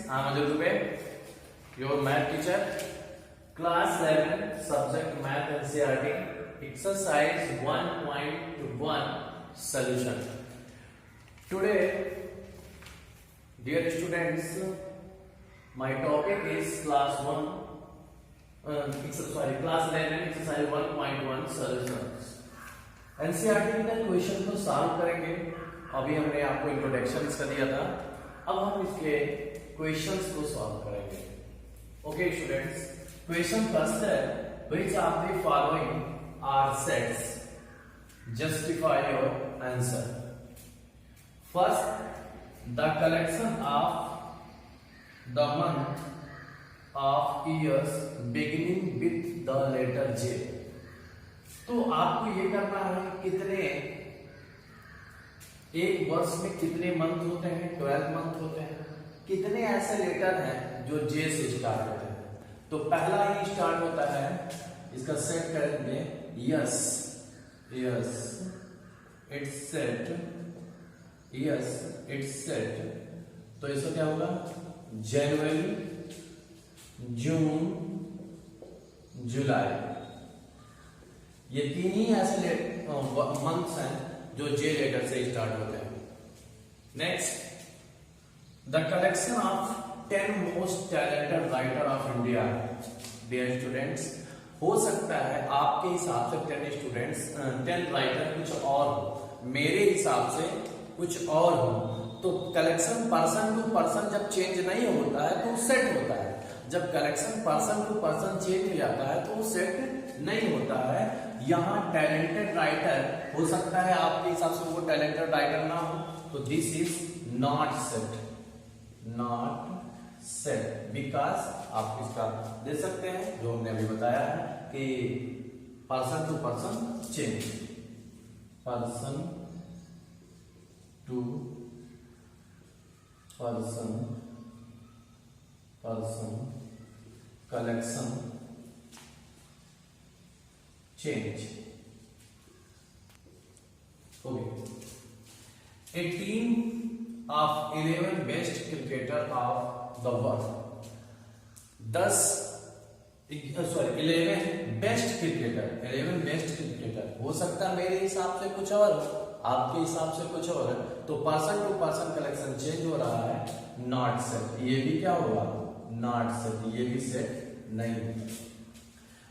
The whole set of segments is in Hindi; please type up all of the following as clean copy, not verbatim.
I'm Ajay Dubey, your math teacher. Class 11, subject Math NCERT, exercise 1.1 solution. Today, dear students, my topic is class 11, exercise 1.1 solutions. NCERT का क्वेश्चन को सॉल्व करेंगे. अभी हमने आपको इंट्रोडक्शन इसका दिया था, अब हम इसके क्वेश्चंस को सॉल्व करेंगे. ओके स्टूडेंट्स, क्वेश्चन फर्स्ट है, which of the following are sets, justify your answer. First, the collection of the month of years beginning with the letter J. तो आपको ये करना है, कितने एक वर्ष में कितने मंथ होते हैं? 12 मंथ होते हैं. कितने ऐसे लेटर हैं जो जे से स्टार्ट होते हैं? तो पहला ही स्टार्ट होता है, इसका सेट करेंगे yes, yes it's set, yes it's set. तो इसका क्या होगा? जनवरी, जून, जुलाई. ये तीन ही ऐसे मंथ्स हैं जो जे लेटर से स्टार्ट होते हैं. Next, the collection of 10 most talented writer of India. Dear students, हो सकता है आपके हिसाब से 10 राइटर कुछ और हो, मेरे हिसाब से कुछ और हो. तो कलेक्शन पर्सन टू पर्सन जब चेंज नहीं होता है तो सेट होता है. जब collection person to person change हो जाता है तो सेट नहीं होता है. यहां टैलेंटेड राइटर हो सकता है आपके हिसाब से वो टैलेंटेड राइटर ना हो, तो this is not set, not set, because आप इसका दे सकते हैं जो हमने अभी बताया है कि person to person change, person to person, person collection change. Okay. A team of 11 best cricketer of the world. 11 best cricketer, 11 best cricketer. हो सकता है मेरे हिसाब से कुछ और, आपके हिसाब से कुछ और. तो person to person collection change हो रहा है, नॉट सेट. ये भी क्या होगा? Not set. ये भी सेट नहीं.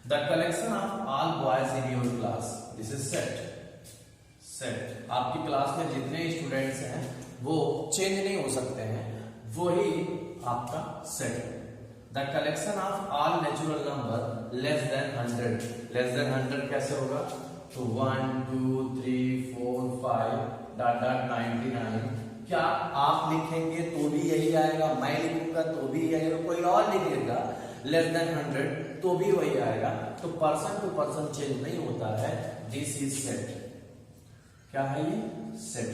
The collection of all boys in your class, this is set. Set. आपकी क्लास में जितने स्टूडेंट्स हैं वो चेंज नहीं हो सकते हैं, वही आपका set. The collection of all natural number less than 100. Less than 100 कैसे होगा? तो 1 2 3 4 5 .99. क्या आप लिखेंगे तो भी यही आएगा, मैं लिखूंगा तो भी यही आएगा, कोई और लिखेगा लेस देन 100 तो भी वही आएगा. तो पर्सन टू पर्सन चेंज नहीं होता है. This is set. क्या है ये? Set.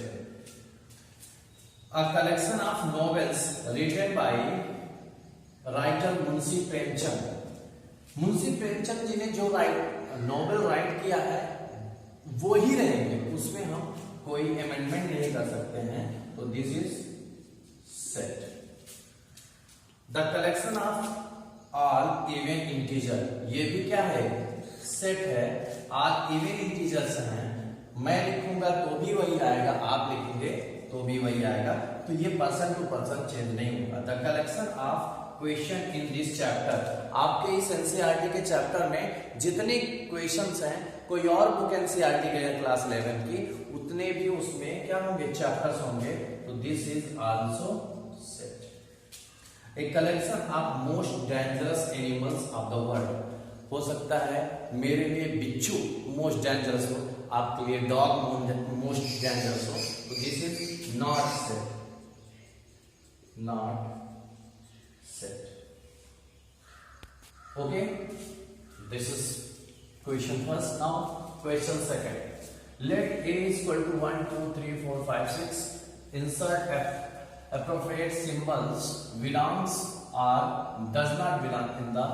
A collection of novels written by writer Munshi Premchand. Munshi Premchand ji ने जो नॉवेल राइट किया है वो ही रहेंगे, उसमें हम कोई अमेंडमेंट नहीं कर सकते हैं. तो this is set. The collection of all even integer, ये भी क्या है? सेट है. ऑल इवन इंटीजर्स हैं, मैं लिखूंगा तो भी वही आएगा, आप लिखेंगे तो भी वही आएगा. तो ये पर्सन टू पर्सन चेंज नहीं होगा. The collection of question in this chapter, आपके इस एनसीईआरटी के चैप्टर में जितने क्वेश्चंस हैं, कोई और बुक एनसीईआरटी के क्लास 11 की, उतने भी उसमें क्या होंगे? चैप्टर्स होंगे. तो this is also set. A collection of most dangerous animals of the world. हो सकता है मेरे लिए बिच्छू मोस्ट डेंजरस हो, आपके लिए डॉग मोस्ट डेंजरस हो. तो this is not set, not set. Okay, this is question first. Now question second. Let a equal to 1 2 3 4 5 6. Insert appropriate symbols belongs or does not belong in the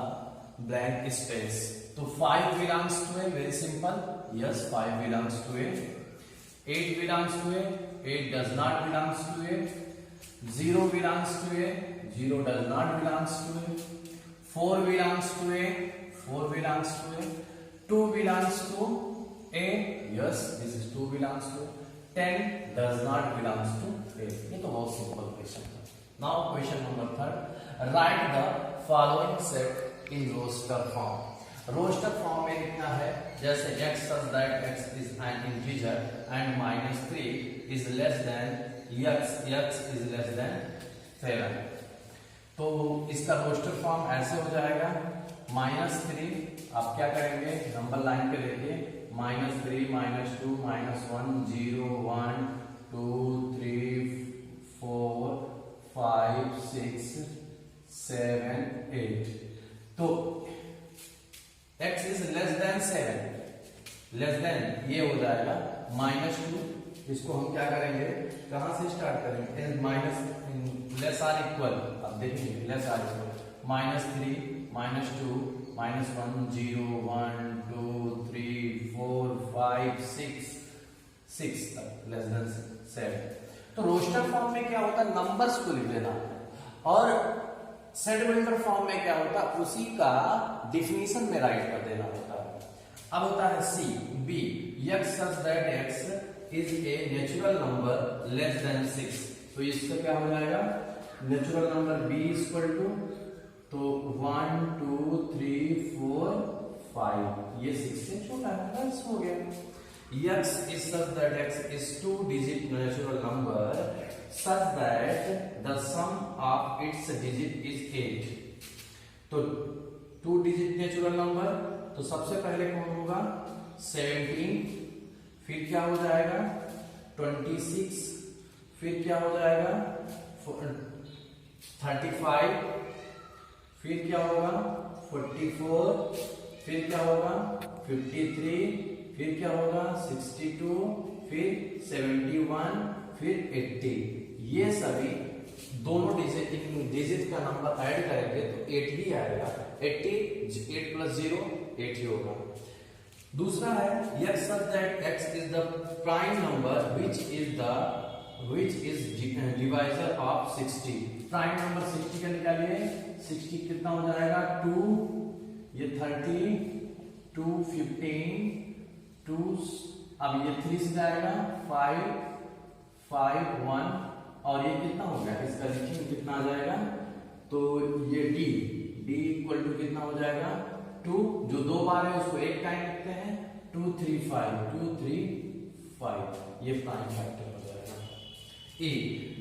blank space. तो 5 belongs to a, very simple. Yes, 5 belongs to a. 8 belongs to a, 8 does not belongs to a. 0 belongs to a, 0 does not belongs to A, 4 belongs to A, 4 belongs to A, 2 belongs to A, yes this is 2 belongs to A, 10 does not belongs to A। ये तो बहुत सिंपल क्वेश्चन था। Now question number 3, write the following set in roster form. Roster form में लिखना है जैसे x such that x is an integer and -3 is less than x is less than 7। तो इसका रोस्टर फॉर्म ऐसे हो जाएगा -3, आप क्या करेंगे नंबर लाइन पे लेके -3 -2 -1 0 1 2 3 4 5 6 7 8। तो x is less than 7, less than ये हो जाएगा -2। इसको हम क्या करेंगे, कहां से स्टार्ट करेंगे, लेस आर इक्वल, अब देखेंगे लेस आर इक्वल -3 -2 -1 0 1 2 3 4 5 6 तक लेस देन 7। तो रोस्टर फॉर्म में क्या होता है, नंबर्स को लिख देना, और सेट बिल्डर फॉर्म में क्या होता है, उसी का डिफिनीशन में राइट कर देना होता है। अब होता है C B, x such that x is a natural number less than 6। तो इसका क्या हो जाएगा, natural number b equal to, तो 1 2 3 4 5, ये 6 से छोटा है, बस हो गया। x is such that x is 2-digit natural number such that the sum of its digit is 8। तो 2-digit नेचुरल नंबर, तो सबसे पहले कौन होगा 17, फिर क्या हो जाएगा 26, फिर क्या हो जाएगा 35, फिर क्या होगा 44, फिर क्या होगा 53, फिर क्या होगा 62, फिर 71, फिर 80। ये सभी दोनों डिजिट का नंबर ऐड करेंगे तो 8 ही आएगा। 80 8 + 0 8 ही होगा। दूसरा है x such that x is the prime number which is divisor of 60। Prime number 60 का निकालिए, 60 कितना हो जाएगा 2, ये 30, 2 15 2, अब ये 3 से जाएगा 5 5 1, और ये कितना हो गया, इसका लिखिए कितना आ जाएगा, तो ये d इक्वल टू कितना हो जाएगा 2, जो 2 बार है उसको एक टाइम लिखते हैं, 2 3 5 2 3 5, ये प्राइम फैक्टर हो जाएगा। E,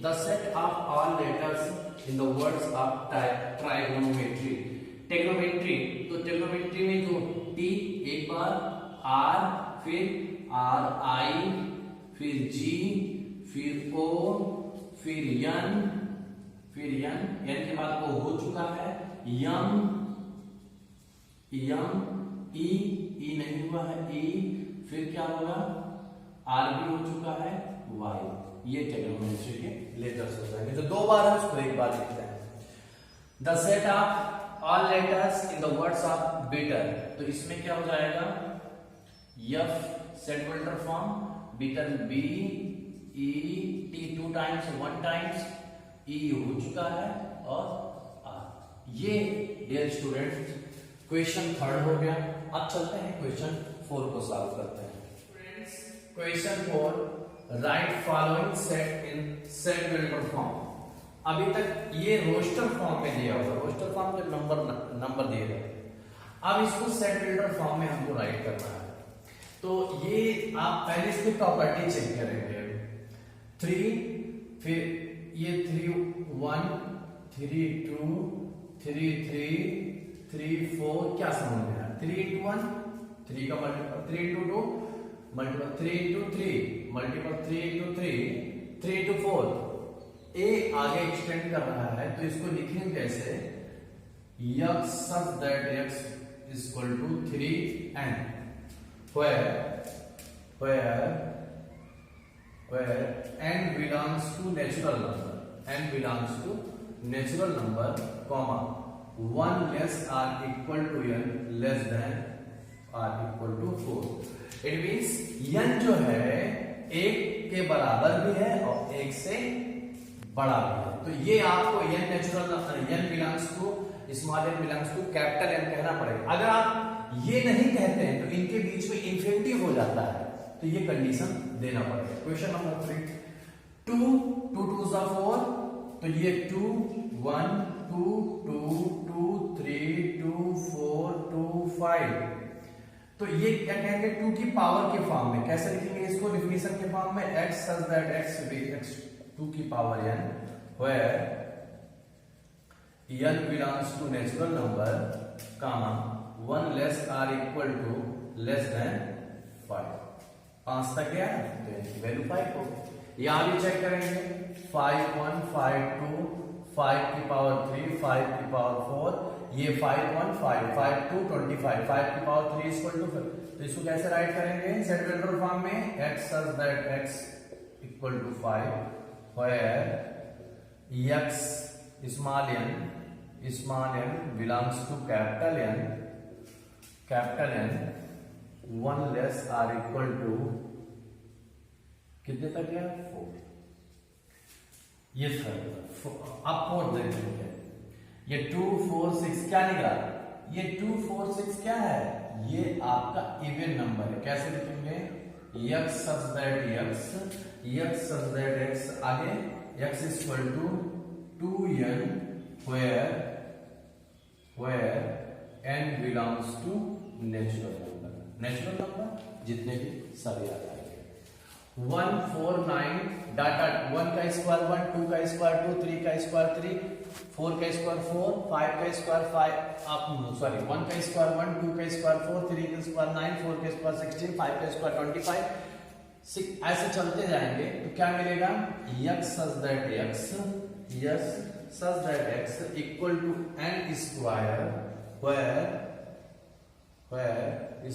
the set of all letters in the words of trigonometry। Trigonometry, तो ट्रिग्नोमेट्री में जो T एक बार, R, फिर RI, फिर G, फिर O, फिर N, N के बाद O हो चुका है, M, E नहीं हुआ है, E, फिर क्या होगा R भी हो चुका है, Y। ये ट्रिग्नोमेट्री के लेटर्स हो जाएंगे, जो 2 बार है उसको एक बार लिखते हैं। The set of all letters in the words of better, तो इसमें क्या हो जाएगा F set builder form, better B E T 2 times 1 times E हो चुका है, और R। ये डियर स्टूडेंट क्वेश्चन 3 हो गया। अब चलते हैं क्वेश्चन 4 को सॉल्व करते हैं। क्वेश्चन 4, राइट फॉलोइंग सेट इन सेट बिल्डर फॉर्म। अभी तक ये रोस्टर फॉर्म में दिया हुआ, रोस्टर फॉर्म में नंबर दिए गए, अब इसको सेट बिल्डर फॉर्म में हमको राइट करना है। तो ये आप पहले इसकी प्रॉपर्टी चेक करेंगे, 3, फिर ये 3 1 3 2 3 3 3 4, क्या समझ में आया, 3 × 1 3 का मल्टीपल, 3 × 2 मल्टीपल, 3 × 3 मल्टीपल, 3 × 3 3 × 4। ए आगे एक्सटेंड कर रहा है, तो इसको लिखेंगे कैसे, x such that x is equal to 3n, where n belongs to natural number, comma 1 less or equal to n less than or equal to 4। It means n जो है 1 के बराबर भी है और 1 से बड़ा भी है। तो ये आपको n natural n belongs to small n belongs to capital N कहना पड़ेगा। अगर आप ये नहीं कहते हैं तो इनके बीच में इंफिनिटी हो जाता है, तो ये कंडीशन देना पड़ेगा। क्वेश्चन नंबर 3, 2 2 2 4, तो ये 2 1 2 2 2 3 2 4 2 5, तो ये क्या कहेंगे 2 की पावर के फॉर्म में। कैसे लिखेंगे इसको डिफिनीशन के फॉर्म में, x such that x be x 2 की power n where n belongs to natural number, comma 1 less or equal to less than 5। 5 तक गया तो इसकी वैल्यू 5 होगी। यहां भी चेक करेंगे 5 1 5 2 5 की पावर 3 5 की पावर 4, ये 5 1 5 5 2 25 5 की पावर 3 इक्वल टू 5। तो इसको कैसे राइट करेंगे सेट वेक्टर फॉर्म में, x such that x equal to 5 where x small n belongs to capital N 1 less or equal to कितने तक गया 4। ये आप 4 देखेंगे, ये 2 4 6 क्या निकला, ये 2 4 6 क्या है, ये आपका इवन नंबर है। कैसे लिखेंगे x such that x आगे x equal to 2n where n belongs to natural number जितने भी सभी आ जाएंगे। 1 4 9 डाटा 1 का स्क्वायर 1 2 का स्क्वायर 2 3 का स्क्वायर 3 4 का स्क्वायर 4 5 का स्क्वायर 5 आप सॉरी 1 का स्क्वायर 1 2 का स्क्वायर 4 3 का स्क्वायर 9 4 का स्क्वायर 16 5 का स्क्वायर 25 ऐसे चलते जाएंगे। तो क्या मिलेगा x such that x equal to n square where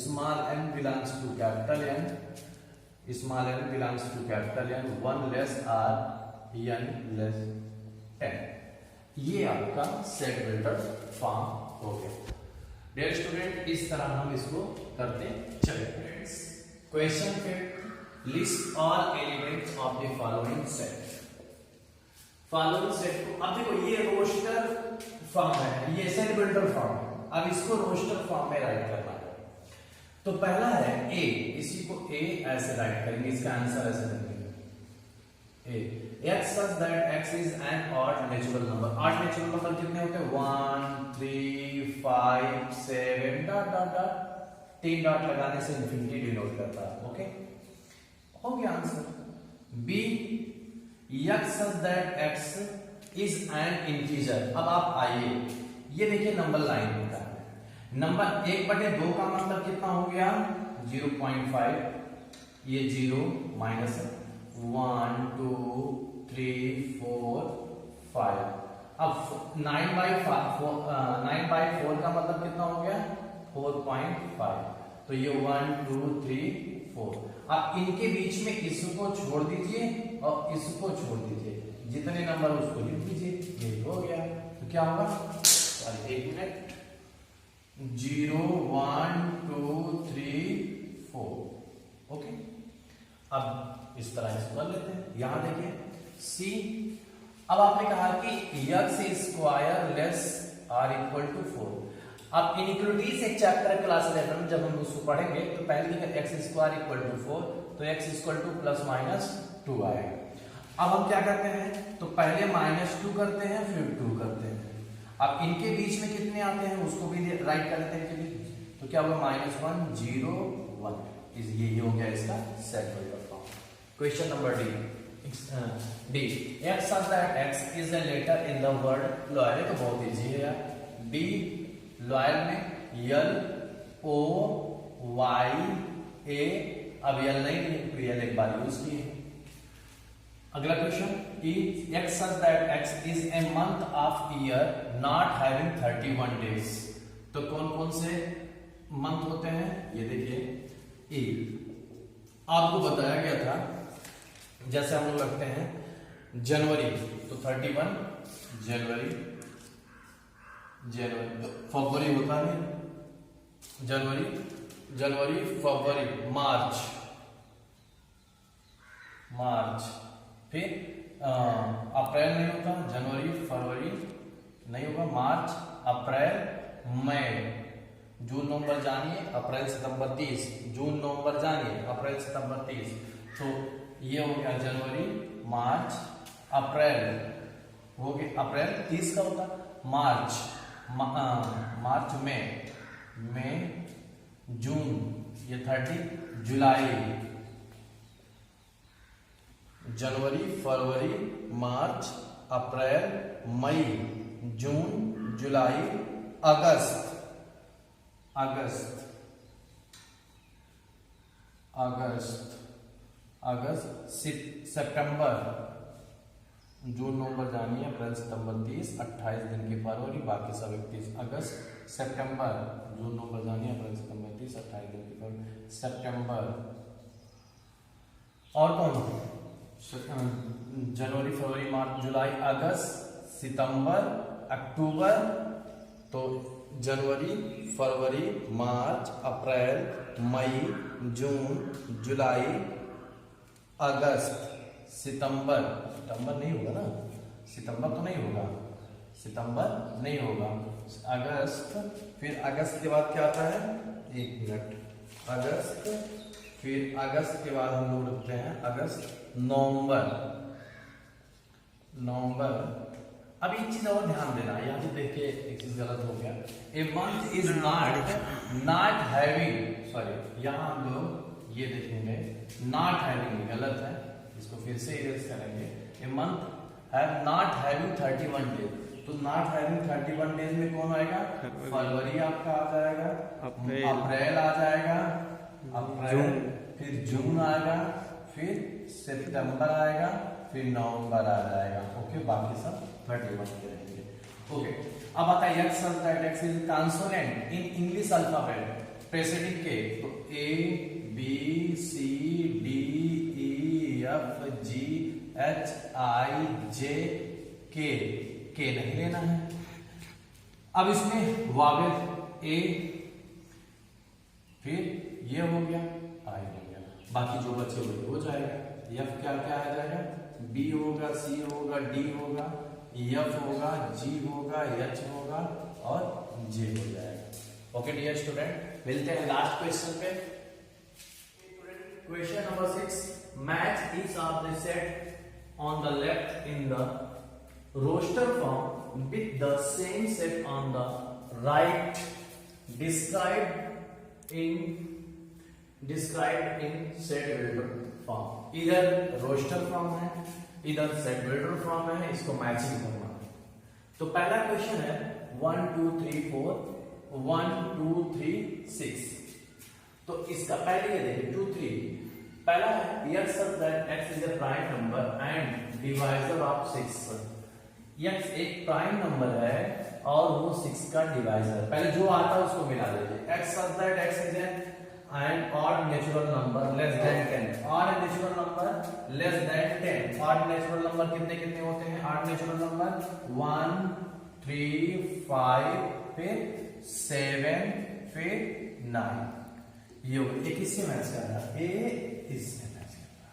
small n belongs to capital N, small n belongs to capital N 1 less or n less 10। ये आपका सेट वेक्टर फॉर्म हो गया। डियर स्टूडेंट, इस तरह हम इसको करते चले। Question 5, list all elements of the following set. Following set को अब देखो ये रोस्टर फॉर्म है, ये सेट वेक्टर फॉर्म है। अब इसको रोस्टर फॉर्म में राइट करना है। तो पहला है a, इसी को a ऐसे राइट करेंगे, इसका आंसर ऐसे देंगे a x such that x is an odd natural number। odd natural number कितने होते हैं 1 3 5 7 डॉट डॉट डॉट, 3 डॉट लगाने से इंफिनिटी डिनोट करता है। ओके, हो गया answer. b x such that x is an integer। अब आप आइए, ये देखिए नंबर लाइन होता है, नंबर 1/2 का मतलब कितना हो गया 0.5, ये 0 माइनस 1 2 3 4 5। अब 9/4 का मतलब कितना हो गया 4.5, तो ये 1 2 3 4। अब इनके बीच में इसको छोड़ दीजिए और इसको छोड़ दीजिए, जितने नंबर उसको लिख दीजिए, ये हो गया। तो क्या होगा, एक मिनट, 0 1 2 3 4। ओके, अब इस तरह इसको कर लेते हैं। यहां देखिए सी, अब आपने कहा कि x square less or equal to 4। अब इनइक्वालिटीज एक चैप्टर क्लास 11 में जब हम उसको पढ़ेंगे तो पहले देखिए x स्क्वायर इक्वल टू 4, तो x equal two plus minus 2 आएगा। अब हम क्या करते हैं, तो पहले -2 करते हैं फिर 2 करते हैं। अब इनके बीच में कितने आते हैं उसको भी राइट कर देते हैं, तो क्या होगा -1 0 1। ये हो गया इसका set vector form. Question number D x such that x is a letter in the word loyal, तो बहुत इजी है यार। b लॉयल में L O Y A, अब L नहीं, L एक बार यूज किए। अगला question, x such that x is a month of year not having 31 days। तो कौन कौन से मंथ होते हैं, ये देखिए आपको बताया गया था, जैसे हम लोग रखते हैं जनवरी, तो 31 जनवरी, फरवरी होता है जनवरी फरवरी मार्च, फिर अप्रैल नहीं होगा, जनवरी फरवरी नहीं होगा, मार्च अप्रैल मई, जून नवंबर जानिए, अप्रैल सितंबर 30, जून नवंबर जानिए, अप्रैल सितंबर 30, तो ये हो गया जनवरी मार्च अप्रैल, हो गया अप्रैल 30 का होता, मार्च मार्च मई जून ये 30, जुलाई, जनवरी फरवरी मार्च अप्रैल मई जून जुलाई अगस्त सितंबर, जून नवंबर जानिए, अप्रैल सितंबर 30, 28 दिन की फरवरी, बाकी सब 31, अगस्त सितंबर, जून नवंबर जानिए, अप्रैल सितंबर 30, 28 दिन की फरवरी, सितंबर, और कौन, जनवरी फरवरी मार्च जुलाई अगस्त सितंबर अक्टूबर, तो जनवरी फरवरी मार्च अप्रैल मई जून जुलाई अगस्त सितंबर, सितंबर नहीं होगा ना, सितंबर तो नहीं होगा, सितंबर नहीं होगा, अगस्त, फिर अगस्त के बाद क्या आता है, एक मिनट, अगस्त, फिर अगस्त के बाद हम लोग रखते हैं अगस्त नवंबर, अब एक चीज और ध्यान देना, यहाँ पे देखिए एक चीज गलत हो गया, a month is not having, sorry यहाँ हम लोग ये देखेंगे नॉट हैविंग गलत है, इसको फिर से इरेज करेंगे, a month have not having 31 days, तो नॉट हैविंग 31 डेज में कौन आएगा, फरवरी आपका आ जाएगा, अप्रैल आ जाएगा, अप्रैल, फिर जून आएगा, फिर सितंबर आएगा, फिर नवंबर आ जाएगा, ओके, बाकी सब 31 के रहेंगे, ओके। अब आता है X X is consonant in English alphabet preceding K, तो A B C D E F G H I J K नहीं लेना है। अब इसमें वावेल ए, फिर ये हो गया, आई हो गया, बाकी जो बच्चे हुए हो जाएगा, एफ क्या क्या आ जाएगा, बी होगा, सी होगा, डी होगा, एफ होगा, जी होगा, एच होगा और जे हो जाएगा। ओके डियर स्टूडेंट, मिलते हैं लास्ट क्वेश्चन पे। Question number 6, match each of the set on the left in the roster form with the same set on the right, described in set builder form. इधर रोस्टर फॉर्म है, इधर सेट बिल्डर फॉर्म है, इसको मैचिंग करना है। तो पहला क्वेश्चन है 1 2 3 4 1 2 3 6, तो इसका पहले ये देखिए 2 3, पहला है x such that x is a prime number and divisor of 6। x एक प्राइम नंबर है और वो 6 का डिवाइजर, पहले जो आता है उसको मिला लीजिए, x such that x is an odd natural number less than 10, odd natural number less than 10, odd natural number कितने कितने होते हैं, odd natural number 1 3 5 फिर 7 फिर 9, ये एक इससे मैच कर रहा है, ए इससे मैच कर रहा है,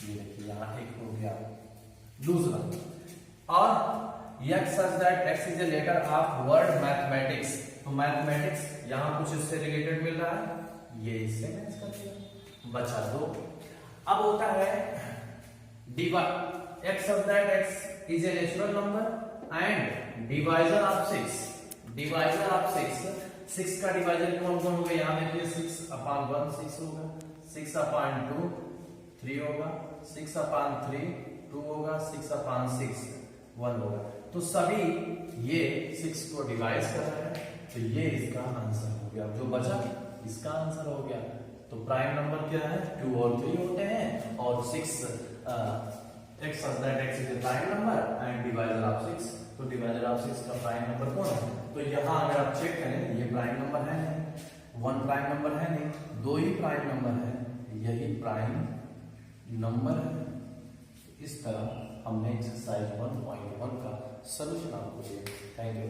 ये देखिए यहाँ एक हो गया। दूसरा, और x such that x is a letter of word mathematics, तो मैथमेटिक्स यहाँ कुछ इससे रिलेटेड मिल रहा है, ये इससे मैच कर दिया, बचा 2। अब होता है x such that x is a natural number and divisor of 6, divisor of 6 का डिवाइजर कौन कौन होगा, यहाँ देखिए 6/1 6 होगा, 6/2 3 होगा, 6/3 2 होगा, 6/6 1 होगा, तो सभी ये 6 को डिवाइड कर रहे हैं, तो ये इसका आंसर हो गया, जो बचा इसका आंसर हो गया। तो प्राइम नंबर क्या है, 2 और 3 होते हैं, और 6 x such that x is a prime number and divisor of 6, तो डिवाइजर ऑफ 6 का प्राइम नंबर कौन है, तो यहाँ अगर आप चेक करें ये प्राइम नंबर है नहीं, 1 प्राइम नंबर है नहीं, 2 ही प्राइम नंबर है, यही प्राइम नंबर है। इस तरह हमने एक्सरसाइज 1.1 का सलूशन आपको दिया। Thank you.